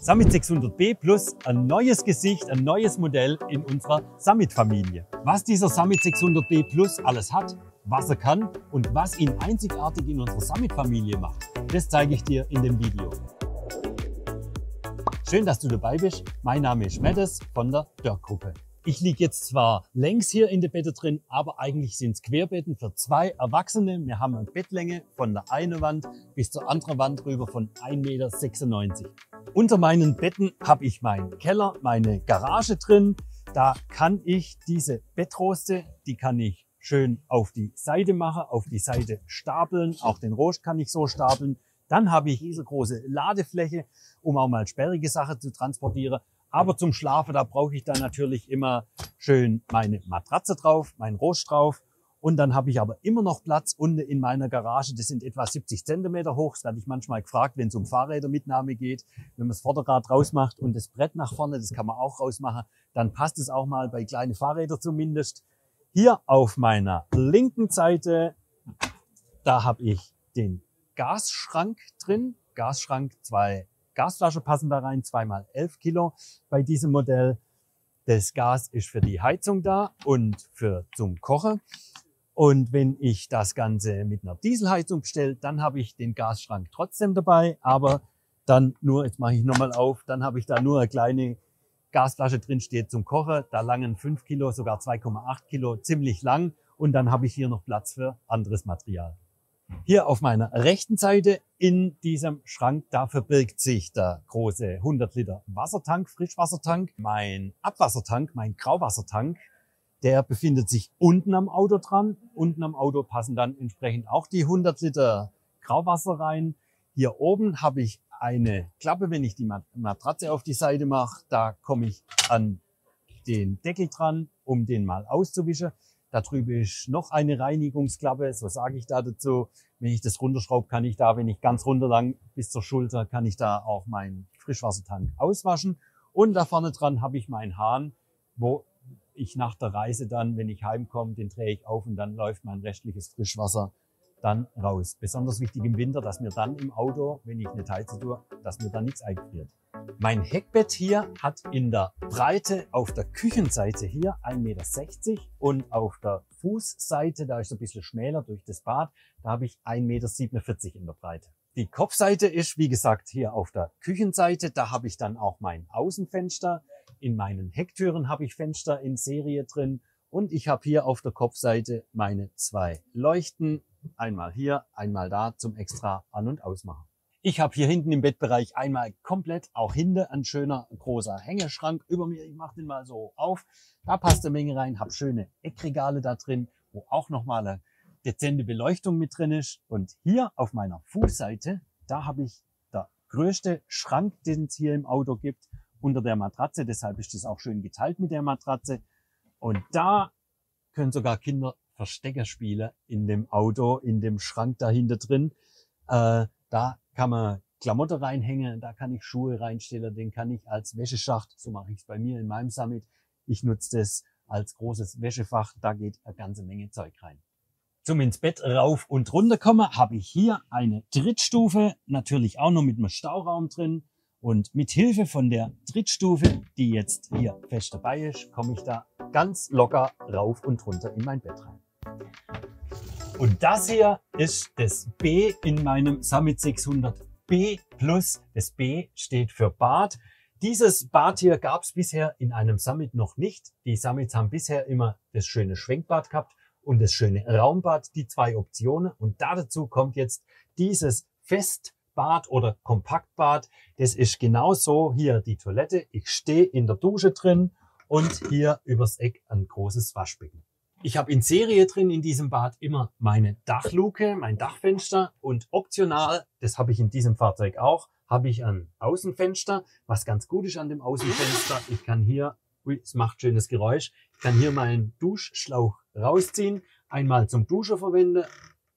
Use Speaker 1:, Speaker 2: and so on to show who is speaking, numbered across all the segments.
Speaker 1: Summit 600B Plus, ein neues Gesicht, ein neues Modell in unserer Summit-Familie. Was dieser Summit 600B Plus alles hat, was er kann und was ihn einzigartig in unserer Summit-Familie macht, das zeige ich dir in dem Video. Schön, dass du dabei bist. Mein Name ist Mettes von der Dörr-Gruppe. Ich liege jetzt zwar längs hier in den Betten drin, aber eigentlich sind es Querbetten für zwei Erwachsene. Wir haben eine Bettlänge von der einen Wand bis zur anderen Wand rüber von 1,96 Meter. Unter meinen Betten habe ich meinen Keller, meine Garage drin. Da kann ich diese Bettroste, die kann ich schön auf die Seite machen, auf die Seite stapeln. Auch den Rost kann ich so stapeln. Dann habe ich diese große Ladefläche, um auch mal sperrige Sachen zu transportieren. Aber zum Schlafen, da brauche ich dann natürlich immer schön meine Matratze drauf, mein Rost drauf. Und dann habe ich aber immer noch Platz unten in meiner Garage. Das sind etwa 70 Zentimeter hoch. Das werde ich manchmal gefragt, wenn es um Fahrrädermitnahme geht. Wenn man das Vorderrad rausmacht und das Brett nach vorne, das kann man auch rausmachen, dann passt es auch mal bei kleinen Fahrrädern zumindest. Hier auf meiner linken Seite, da habe ich den Gasschrank drin. Gasschrank, 2 Gasflaschen passen da rein, 2x11 Kilo bei diesem Modell. Das Gas ist für die Heizung da und zum Kochen. Und wenn ich das Ganze mit einer Dieselheizung bestelle, dann habe ich den Gasschrank trotzdem dabei. Aber dann nur, jetzt mache ich nochmal auf, dann habe ich da nur eine kleine Gasflasche drin, steht zum Kochen. Da langen 5 Kilo, sogar 2,8 Kilo, ziemlich lang. Und dann habe ich hier noch Platz für anderes Material. Hier auf meiner rechten Seite in diesem Schrank, da verbirgt sich der große 100 Liter Wassertank, Frischwassertank. Mein Abwassertank, mein Grauwassertank, der befindet sich unten am Auto dran. Unten am Auto passen dann entsprechend auch die 100 Liter Grauwasser rein. Hier oben habe ich eine Klappe, wenn ich die Matratze auf die Seite mache, da komme ich an den Deckel dran, um den mal auszuwischen. Da drüben ist noch eine Reinigungsklappe, so sage ich da dazu. Wenn ich das runterschraube, kann ich da, wenn ich ganz runter lang bis zur Schulter, kann ich da auch meinen Frischwassertank auswaschen. Und da vorne dran habe ich meinen Hahn, wo ich nach der Reise dann, wenn ich heimkomme, den drehe ich auf und dann läuft mein restliches Frischwasser dann raus. Besonders wichtig im Winter, dass mir dann im Auto, wenn ich nicht heizen tue, dass mir dann nichts einfriert. Mein Heckbett hier hat in der Breite auf der Küchenseite hier 1,60 Meter und auf der Fußseite, da ist es ein bisschen schmäler durch das Bad, da habe ich 1,47 Meter in der Breite. Die Kopfseite ist, wie gesagt, hier auf der Küchenseite. Da habe ich dann auch mein Außenfenster. In meinen Hecktüren habe ich Fenster in Serie drin. Und ich habe hier auf der Kopfseite meine 2 Leuchten. Einmal hier, einmal da zum extra An- und Ausmachen. Ich habe hier hinten im Bettbereich einmal komplett, auch hinten, ein schöner großer Hängeschrank über mir. Ich mache den mal so auf. Da passt eine Menge rein. Habe schöne Eckregale da drin, wo auch nochmal eine dezente Beleuchtung mit drin ist. Und hier auf meiner Fußseite, da habe ich der größte Schrank, den es hier im Auto gibt, unter der Matratze. Deshalb ist das auch schön geteilt mit der Matratze. Und da können sogar Kinder Verstecker spielen in dem Auto, in dem Schrank dahinter drin. Da kann man Klamotten reinhängen, da kann ich Schuhe reinstellen, den kann ich als Wäscheschacht, so mache ich es bei mir in meinem Summit. Ich nutze das als großes Wäschefach, da geht eine ganze Menge Zeug rein. Zum ins Bett rauf und runter kommen, habe ich hier eine Trittstufe, natürlich auch noch mit einem Stauraum drin. Und mit Hilfe von der Trittstufe, die jetzt hier fest dabei ist, komme ich da ganz locker rauf und runter in mein Bett rein. Und das hier ist das B in meinem Summit 600B Plus. Das B steht für Bad. Dieses Bad hier gab es bisher in einem Summit noch nicht. Die Summits haben bisher immer das schöne Schwenkbad gehabt und das schöne Raumbad, die 2 Optionen. Und dazu kommt jetzt dieses Festbad oder Kompaktbad. Das ist genauso hier die Toilette. Ich stehe in der Dusche drin und hier übers Eck ein großes Waschbecken. Ich habe in Serie drin in diesem Bad immer meine Dachluke, mein Dachfenster und optional, das habe ich in diesem Fahrzeug auch, habe ich ein Außenfenster. Was ganz gut ist an dem Außenfenster, ich kann hier, es macht schönes Geräusch, ich kann hier meinen Duschschlauch rausziehen, einmal zum Duschen verwenden,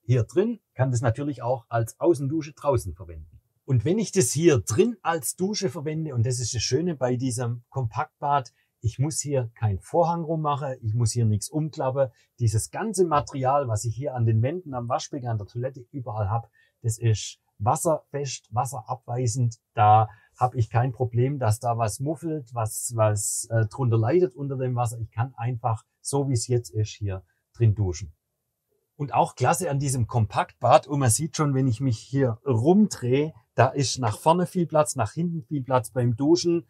Speaker 1: hier drin, kann das natürlich auch als Außendusche draußen verwenden. Und wenn ich das hier drin als Dusche verwende, und das ist das Schöne bei diesem Kompaktbad, ich muss hier keinen Vorhang rummachen, ich muss hier nichts umklappen. Dieses ganze Material, was ich hier an den Wänden, am Waschbecken, an der Toilette überall habe, das ist wasserfest, wasserabweisend. Da habe ich kein Problem, dass da was muffelt, was drunter leidet unter dem Wasser. Ich kann einfach, so wie es jetzt ist, hier drin duschen. Und auch klasse an diesem Kompaktbad, und man sieht schon, wenn ich mich hier rumdrehe, da ist nach vorne viel Platz, nach hinten viel Platz beim Duschen.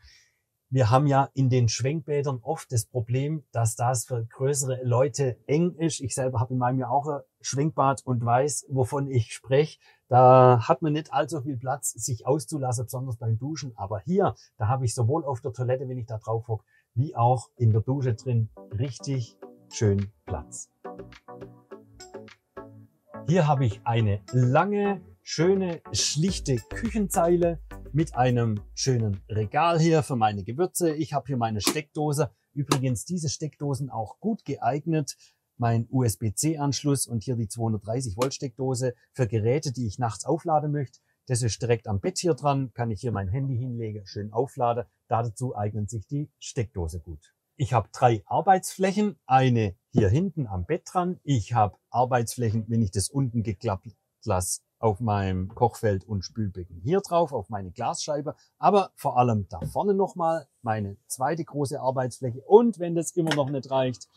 Speaker 1: Wir haben ja in den Schwenkbädern oft das Problem, dass das für größere Leute eng ist. Ich selber habe in meinem Jahr auch ein Schwenkbad und weiß, wovon ich spreche. Da hat man nicht allzu viel Platz, sich auszulassen, besonders beim Duschen. Aber hier, da habe ich sowohl auf der Toilette, wenn ich da drauf hocke, wie auch in der Dusche drin richtig schön Platz. Hier habe ich eine lange, schöne, schlichte Küchenzeile mit einem schönen Regal hier für meine Gewürze. Ich habe hier meine Steckdose. Übrigens diese Steckdosen auch gut geeignet. Mein USB-C-Anschluss und hier die 230 Volt Steckdose für Geräte, die ich nachts aufladen möchte. Das ist direkt am Bett hier dran. Kann ich hier mein Handy hinlegen, schön aufladen. Dazu eignet sich die Steckdose gut. Ich habe 3 Arbeitsflächen, eine hier hinten am Bett dran. Ich habe Arbeitsflächen, wenn ich das unten geklappt lasse, auf meinem Kochfeld und Spülbecken hier drauf, auf meine Glasscheibe. Aber vor allem da vorne nochmal meine zweite große Arbeitsfläche. Und wenn das immer noch nicht reicht,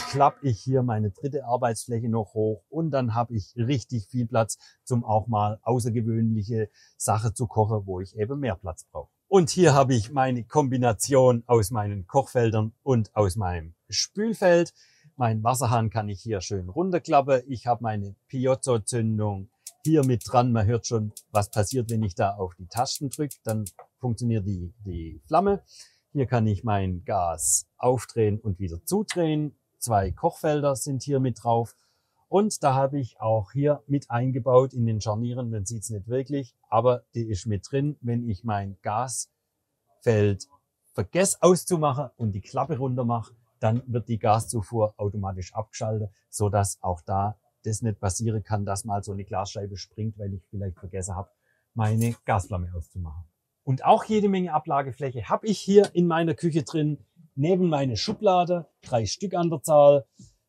Speaker 1: klappe ich hier meine dritte Arbeitsfläche noch hoch. Und dann habe ich richtig viel Platz, zum auch mal außergewöhnliche Sachen zu kochen, wo ich eben mehr Platz brauche. Und hier habe ich meine Kombination aus meinen Kochfeldern und aus meinem Spülfeld. Mein Wasserhahn kann ich hier schön runterklappen. Ich habe meine Piezo-Zündung hier mit dran. Man hört schon, was passiert, wenn ich da auf die Tasten drücke. Dann funktioniert die Flamme. Hier kann ich mein Gas aufdrehen und wieder zudrehen. 2 Kochfelder sind hier mit drauf. Und da habe ich auch hier mit eingebaut in den Scharnieren, man sieht es nicht wirklich, aber die ist mit drin, wenn ich mein Gasfeld vergesse auszumachen und die Klappe runter mache, dann wird die Gaszufuhr automatisch abgeschaltet, so dass auch da das nicht passieren kann, dass mal so eine Glasscheibe springt, weil ich vielleicht vergessen habe, meine Gasflamme auszumachen. Und auch jede Menge Ablagefläche habe ich hier in meiner Küche drin. Neben meine Schublade, 3 Stück an der Zahl,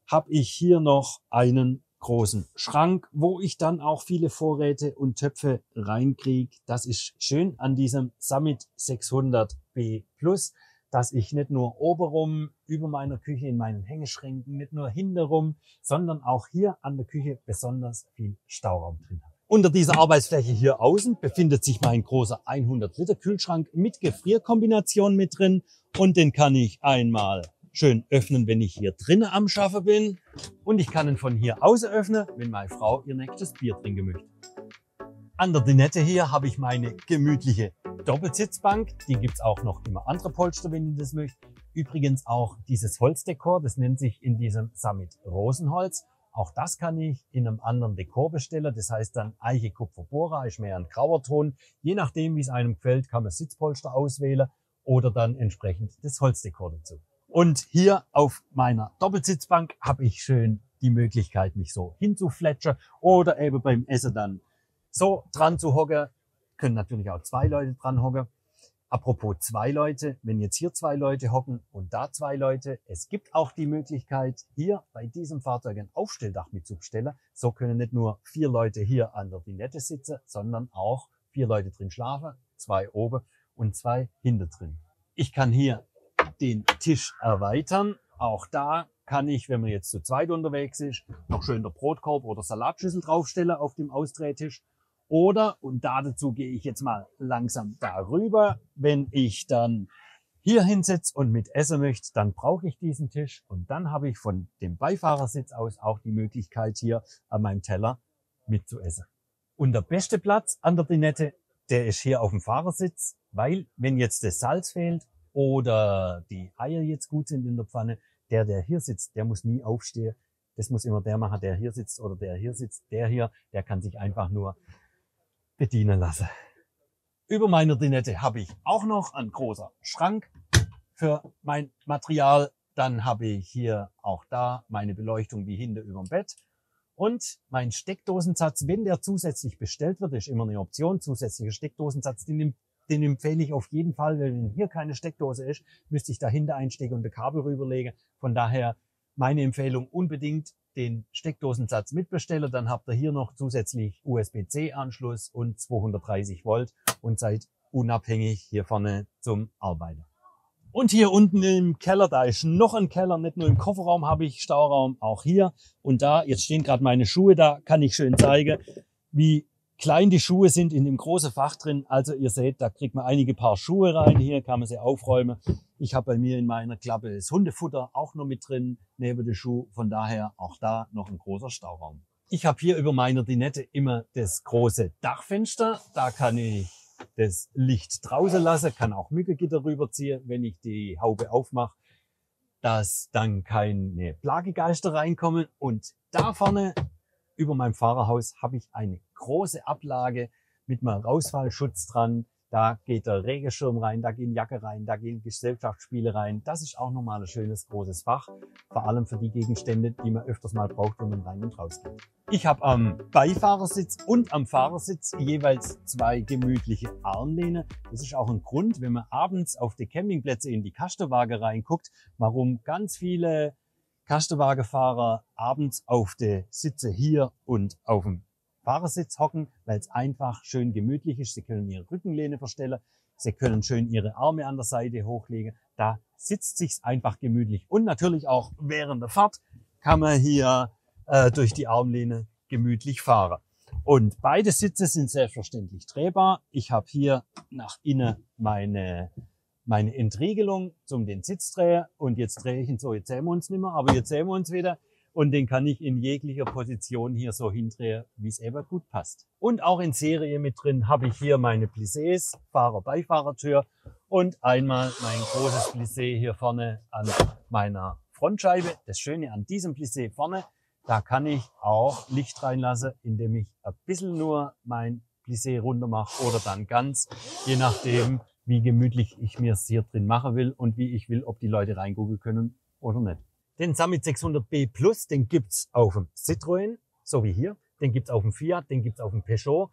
Speaker 1: habe ich hier noch einen großen Schrank, wo ich dann auch viele Vorräte und Töpfe reinkriege. Das ist schön an diesem Summit 600B Plus, dass ich nicht nur obenrum über meiner Küche in meinen Hängeschränken, nicht nur hintenrum, sondern auch hier an der Küche besonders viel Stauraum drin habe. Unter dieser Arbeitsfläche hier außen befindet sich mein großer 100 Liter Kühlschrank mit Gefrierkombination mit drin und den kann ich einmal schön öffnen, wenn ich hier drinnen am Schaffen bin. Und ich kann ihn von hier außen öffnen, wenn meine Frau ihr nächstes Bier trinken möchte. An der Dinette hier habe ich meine gemütliche Doppelsitzbank. Die gibt's auch noch immer andere Polster, wenn ihr das möchtet. Übrigens auch dieses Holzdekor, das nennt sich in diesem Summit Rosenholz. Auch das kann ich in einem anderen Dekor bestellen. Das heißt dann Eiche Kupfer Bora, ist mehr ein grauer Ton. Je nachdem, wie es einem gefällt, kann man Sitzpolster auswählen oder dann entsprechend das Holzdekor dazu. Und hier auf meiner Doppelsitzbank habe ich schön die Möglichkeit, mich so hinzufletschen oder eben beim Essen dann so dran zu hocken. Können natürlich auch 2 Leute dran hocken. Apropos 2 Leute, wenn jetzt hier 2 Leute hocken und da 2 Leute, es gibt auch die Möglichkeit, hier bei diesem Fahrzeug ein Aufstelldach mitzubestellen. So können nicht nur 4 Leute hier an der Dinette sitzen, sondern auch 4 Leute drin schlafen, 2 oben und 2 hinten drin. Ich kann hier den Tisch erweitern. Auch da kann ich, wenn man jetzt zu zweit unterwegs ist, noch schön der Brotkorb oder Salatschüssel draufstellen auf dem Ausdrehtisch. Oder, und dazu gehe ich jetzt mal langsam darüber, wenn ich dann hier hinsetze und mit essen möchte, dann brauche ich diesen Tisch und dann habe ich von dem Beifahrersitz aus auch die Möglichkeit, hier an meinem Teller mitzuessen. Und der beste Platz an der Dinette, der ist hier auf dem Fahrersitz, weil wenn jetzt das Salz fehlt oder die Eier jetzt gut sind in der Pfanne, der hier sitzt, der muss nie aufstehen. Das muss immer der machen, der hier sitzt oder der hier sitzt. Der hier, der kann sich einfach nur bedienen lassen. Über meiner Dinette habe ich auch noch einen großen Schrank für mein Material. Dann habe ich hier auch da meine Beleuchtung wie hinten über dem Bett. Und mein Steckdosensatz, wenn der zusätzlich bestellt wird, ist immer eine Option, zusätzlicher Steckdosensatz, den empfehle ich auf jeden Fall, weil wenn hier keine Steckdose ist, müsste ich dahinter einstecken und ein Kabel rüberlegen. Von daher meine Empfehlung unbedingt den Steckdosensatz mitbestellen. Dann habt ihr hier noch zusätzlich USB-C-Anschluss und 230 Volt und seid unabhängig hier vorne zum Arbeiten. Und hier unten im Keller, da ist noch ein Keller, nicht nur im Kofferraum habe ich Stauraum, auch hier und da. Jetzt stehen gerade meine Schuhe da, kann ich schön zeigen, wie klein die Schuhe sind in dem großen Fach drin. Also ihr seht, da kriegt man einige Paar Schuhe rein. Hier kann man sie aufräumen. Ich habe bei mir in meiner Klappe das Hundefutter auch noch mit drin, neben den Schuh. Von daher auch da noch ein großer Stauraum. Ich habe hier über meiner Dinette immer das große Dachfenster. Da kann ich das Licht draußen lassen, kann auch Mückengitter rüberziehen, wenn ich die Haube aufmache, dass dann keine Plagegeister reinkommen. Und da vorne über meinem Fahrerhaus habe ich eine große Ablage mit einem Rausfallschutz dran. Da geht der Regenschirm rein, da gehen Jacke rein, da gehen Gesellschaftsspiele rein. Das ist auch nochmal ein schönes großes Fach, vor allem für die Gegenstände, die man öfters mal braucht, wenn man rein und raus geht. Ich habe am Beifahrersitz und am Fahrersitz jeweils 2 gemütliche Armlehne. Das ist auch ein Grund, wenn man abends auf die Campingplätze in die Kastenwagen reinguckt, warum ganz viele Kastenwagenfahrer abends auf die Sitze hier und auf dem Fahrersitz hocken, weil es einfach schön gemütlich ist. Sie können ihre Rückenlehne verstellen, sie können schön ihre Arme an der Seite hochlegen. Da sitzt sich's einfach gemütlich. Und natürlich auch während der Fahrt kann man hier durch die Armlehne gemütlich fahren. Und beide Sitze sind selbstverständlich drehbar. Ich habe hier nach innen meine Entriegelung zum den Sitz drehen. Und jetzt drehe ich ihn so, jetzt sehen wir uns nicht mehr, aber jetzt sehen wir uns wieder. Und den kann ich in jeglicher Position hier so hindrehen, wie es eben gut passt. Und auch in Serie mit drin habe ich hier meine Plissés, Fahrer-Beifahrertür und einmal mein großes Plissé hier vorne an meiner Frontscheibe. Das Schöne an diesem Plissé vorne, da kann ich auch Licht reinlassen, indem ich ein bisschen nur mein Plissé runter mache oder dann ganz, je nachdem, wie gemütlich ich mir es hier drin machen will und wie ich will, ob die Leute reingucken können oder nicht. Den Summit 600B Plus, den gibt's auf dem Citroën, so wie hier. Den gibt's auf dem Fiat, den gibt's auf dem Peugeot.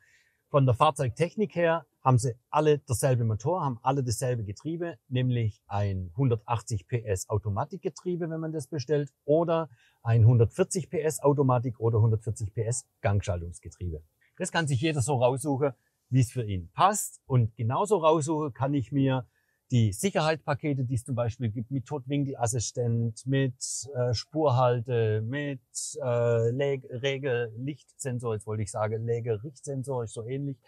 Speaker 1: Von der Fahrzeugtechnik her haben sie alle derselbe Motor, haben alle dasselbe Getriebe, nämlich ein 180 PS Automatikgetriebe, wenn man das bestellt, oder ein 140 PS Automatik oder 140 PS Gangschaltungsgetriebe. Das kann sich jeder so raussuchen, wie es für ihn passt. Und genauso raussuchen kann ich mir die Sicherheitspakete, die es zum Beispiel gibt, mit Totwinkelassistent, mit Spurhalte, mit Liichtsensor, jetzt wollte ich sagen, Lägerichtsensor, ist so ähnlich,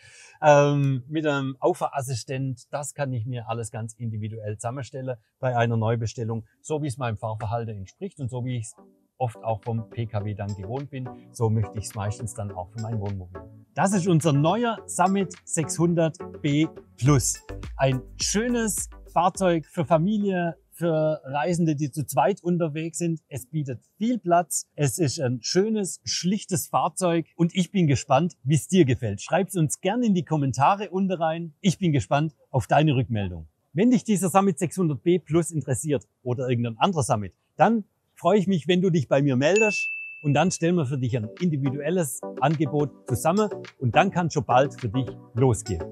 Speaker 1: mit einem Auffahrassistent, das kann ich mir alles ganz individuell zusammenstellen bei einer Neubestellung, so wie es meinem Fahrverhalten entspricht und so wie ich es oft auch vom PKW dann gewohnt bin, so möchte ich es meistens dann auch für mein Wohnmobil. Das ist unser neuer Summit 600B Plus. Ein schönes Fahrzeug für Familie, für Reisende, die zu zweit unterwegs sind. Es bietet viel Platz. Es ist ein schönes, schlichtes Fahrzeug und ich bin gespannt, wie es dir gefällt. Schreib's uns gerne in die Kommentare unten rein. Ich bin gespannt auf deine Rückmeldung. Wenn dich dieser Summit 600B Plus interessiert oder irgendein anderer Summit, dann freue ich mich, wenn du dich bei mir meldest und dann stellen wir für dich ein individuelles Angebot zusammen und dann kann schon bald für dich losgehen.